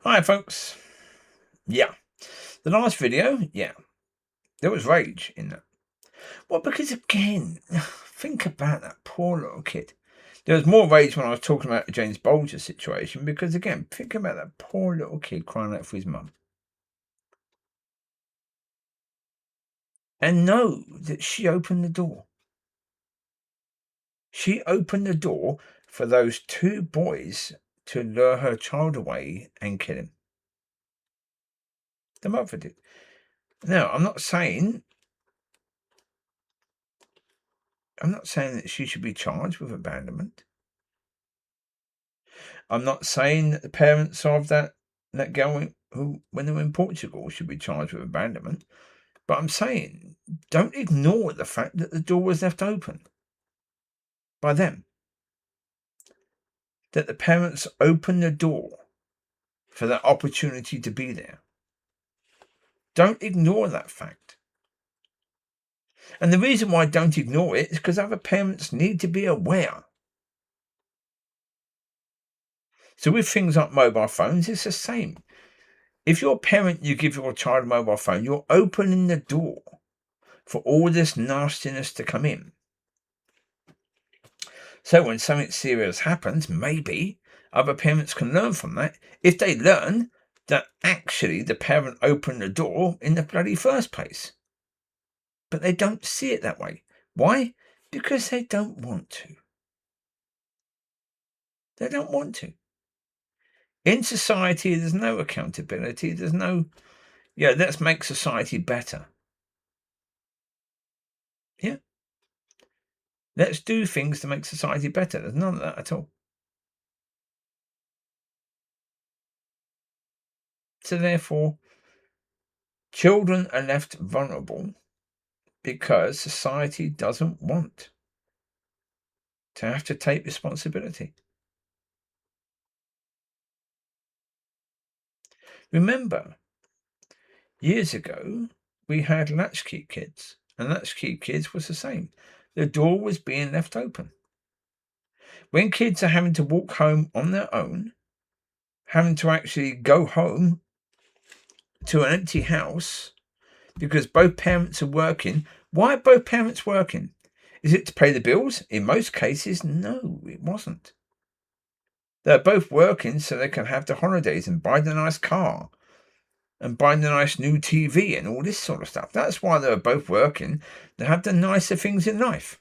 Hi folks. Yeah, the last video, there was rage in that. Well, because again, think about that poor little kid. There was more rage when I was talking about the James Bolger situation because again, think about that poor little kid crying out for his mum. And know that she opened the door. She opened the door for those two boys to lure her child away and kill him. The mother did. Now, I'm not saying that she should be charged with abandonment. I'm not saying that the parents of that girl who, when they were in Portugal, should be charged with abandonment. But I'm saying don't ignore the fact that the door was left open by them. That the parents opened the door for that opportunity to be there. Don't ignore that fact. And the reason why I don't ignore it is because other parents need to be aware. So with things like mobile phones, it's the same. If you're a parent, you give your child a mobile phone, you're opening the door for all this nastiness to come in. So when something serious happens, maybe other parents can learn from that if they learn that actually the parent opened the door in the bloody first place. But they don't see it that way. Why? Because they don't want to. They don't want to. In society, there's no accountability. There's no, let's make society better. Yeah. Let's do things to make society better. There's none of that at all. So therefore, children are left vulnerable because society doesn't want to have to take responsibility. Remember, years ago, we had latchkey kids, and latchkey kids was the same. The door was being left open. When kids are having to walk home on their own, having to actually go home to an empty house because both parents are working, why are both parents working? Is it to pay the bills? In most cases, no, it wasn't. They're both working so they can have the holidays and buy the nice car and buy the nice new TV and all this sort of stuff. That's why they were both working, to have the nicer things in life.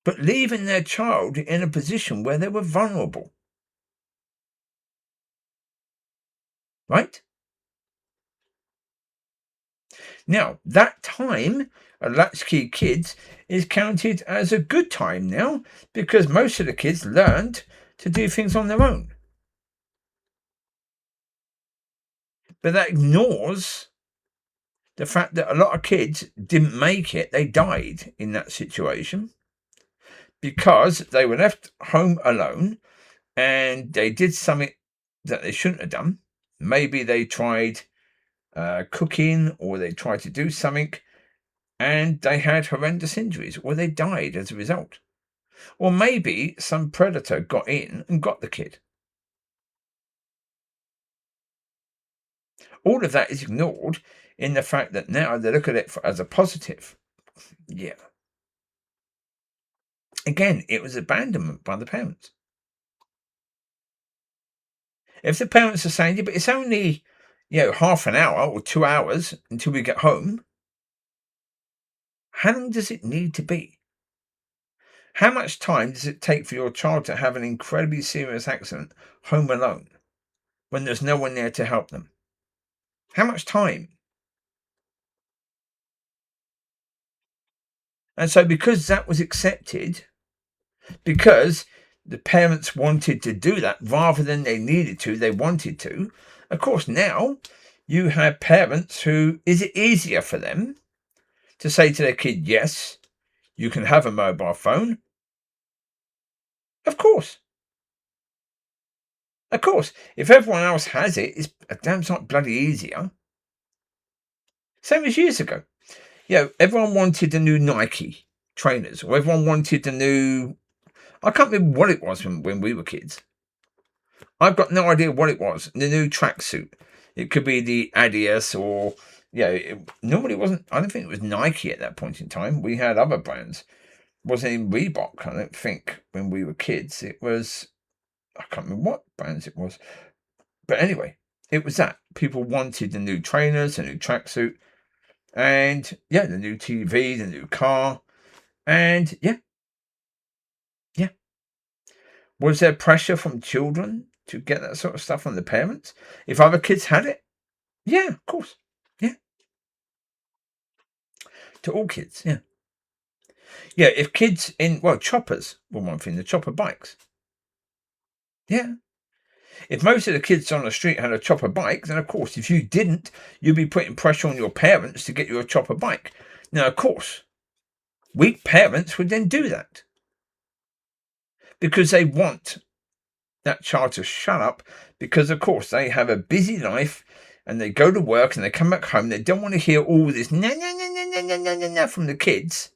But leaving their child in a position where they were vulnerable. Right? Now, that time of latchkey kids is counted as a good time now because most of the kids learned to do things on their own. But that ignores the fact that a lot of kids didn't make it. They died in that situation because they were left home alone and they did something that they shouldn't have done. Maybe they tried cooking or they tried to do something and they had horrendous injuries or they died as a result. Or maybe some predator got in and got the kid. All of that is ignored in the fact that now they look at it as a positive. Yeah. Again, it was abandonment by the parents. If the parents are saying, but it's only, half an hour or 2 hours until we get home, how long does it need to be? How much time does it take for your child to have an incredibly serious accident home alone when there's no one there to help them? How much time? And so because that was accepted, because the parents wanted to do that rather than they needed to, they wanted to. Of course, now you have parents who, is it easier for them to say to their kid, yes, you can have a mobile phone? Of course. Of course. If everyone else has it, it's a damn sight bloody easier. Same as years ago. Everyone wanted the new Nike trainers, or everyone wanted the new, I can't remember what it was when we were kids. I've got no idea what it was. The new tracksuit. It could be the Adidas or, normally it wasn't, I don't think it was Nike at that point in time. We had other brands. It wasn't even Reebok, I don't think, when we were kids. It was, I can't remember what brands it was. But anyway, it was that. People wanted the new trainers, the new tracksuit, and the new TV, the new car. And yeah. Was there pressure from children to get that sort of stuff on the parents? If other kids had it? Yeah, of course. Yeah. To all kids, yeah. Yeah, if kids choppers were one thing, the chopper bikes. Yeah. If most of the kids on the street had a chopper bike, then of course, if you didn't, you'd be putting pressure on your parents to get you a chopper bike. Now, of course, weak parents would then do that because they want that child to shut up because, of course, they have a busy life and they go to work and they come back home. They don't want to hear all this from the kids.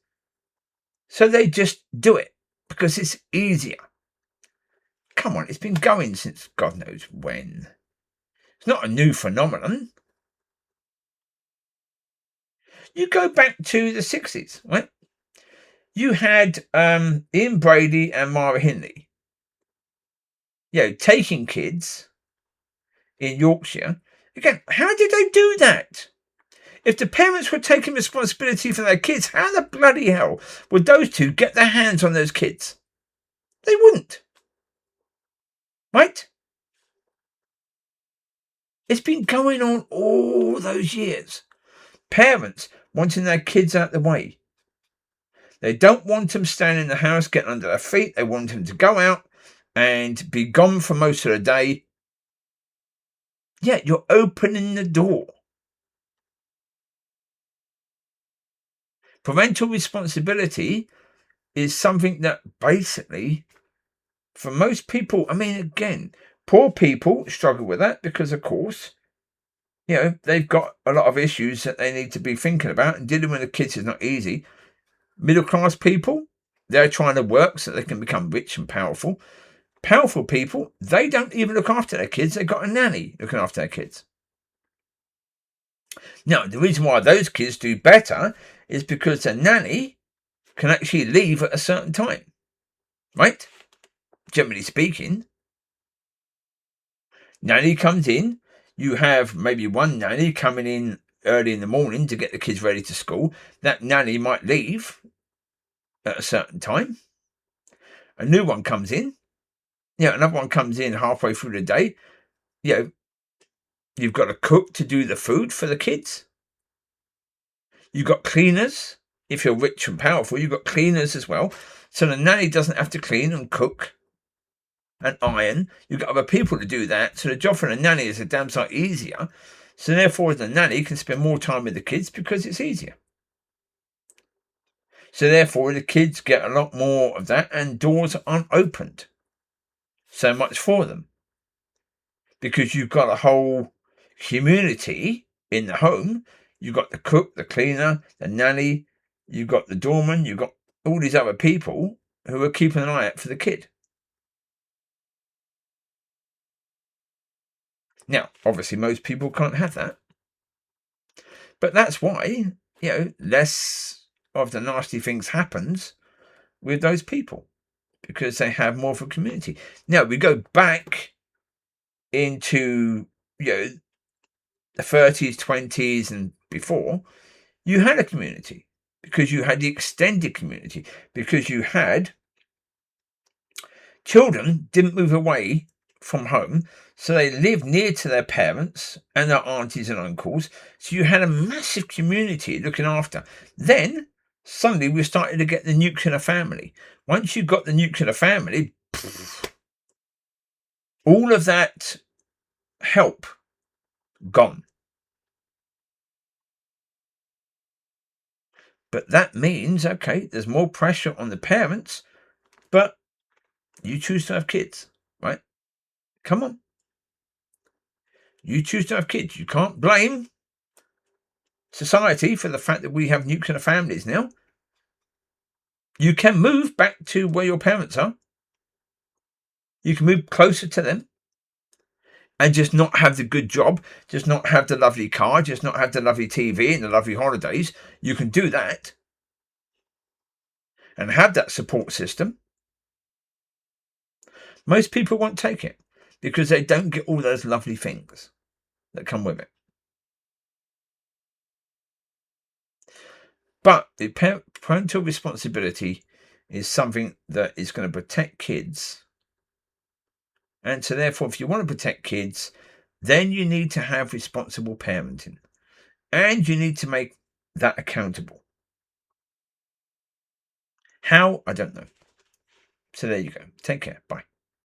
So they just do it because it's easier. Come on, it's been going since God knows when. It's not a new phenomenon. You go back to the 60s, right? You had Ian Brady and Mara Hindley, taking kids in Yorkshire. Again, how did they do that? If the parents were taking responsibility for their kids, how the bloody hell would those two get their hands on those kids? They wouldn't. Right? It's been going on all those years. Parents wanting their kids out the way. They don't want them standing in the house getting under their feet. They want them to go out and be gone for most of the day. Yeah, you're opening the door. Parental responsibility is something that basically, for most people, again, poor people struggle with that because, of course, they've got a lot of issues that they need to be thinking about, and dealing with the kids is not easy. Middle class people, they're trying to work so they can become rich and powerful. Powerful people, they don't even look after their kids. They've got a nanny looking after their kids. Now, the reason why those kids do better is because the nanny can actually leave at a certain time, right? Generally speaking, nanny comes in. You have maybe one nanny coming in early in the morning to get the kids ready to school. That nanny might leave at a certain time. A new one comes in. Another one comes in halfway through the day. You've got a cook to do the food for the kids. You've got cleaners. If you're rich and powerful, you've got cleaners as well. So the nanny doesn't have to clean and cook and iron. You've got other people to do that. So the job for the nanny is a damn sight easier. So therefore, the nanny can spend more time with the kids because it's easier. So therefore, the kids get a lot more of that and doors aren't opened so much for them. Because you've got a whole community in the home. You've got the cook, the cleaner, the nanny. You've got the doorman. You've got all these other people who are keeping an eye out for the kid. Now, obviously, most people can't have that. But that's why, less of the nasty things happens with those people because they have more of a community. Now, we go back into, the 30s, 20s, and before, you had a community because you had the extended community because you had children didn't move away from home, so they lived near to their parents and their aunties and uncles. So you had a massive community looking after. Then suddenly we started to get the nuclear family. Once you got the nuclear family, all of that help gone. But that means, okay, there's more pressure on the parents, but you choose to have kids, right? Come on. You choose to have kids. You can't blame society for the fact that we have nuclear families now. You can move back to where your parents are. You can move closer to them. and just not have the good job, just not have the lovely car, just not have the lovely TV and the lovely holidays. You can do that and have that support system. Most people won't take it because they don't get all those lovely things that come with it. But the parental responsibility is something that is going to protect kids. And so therefore, if you want to protect kids, then you need to have responsible parenting. And you need to make that accountable. How? I don't know. So there you go. Take care. Bye.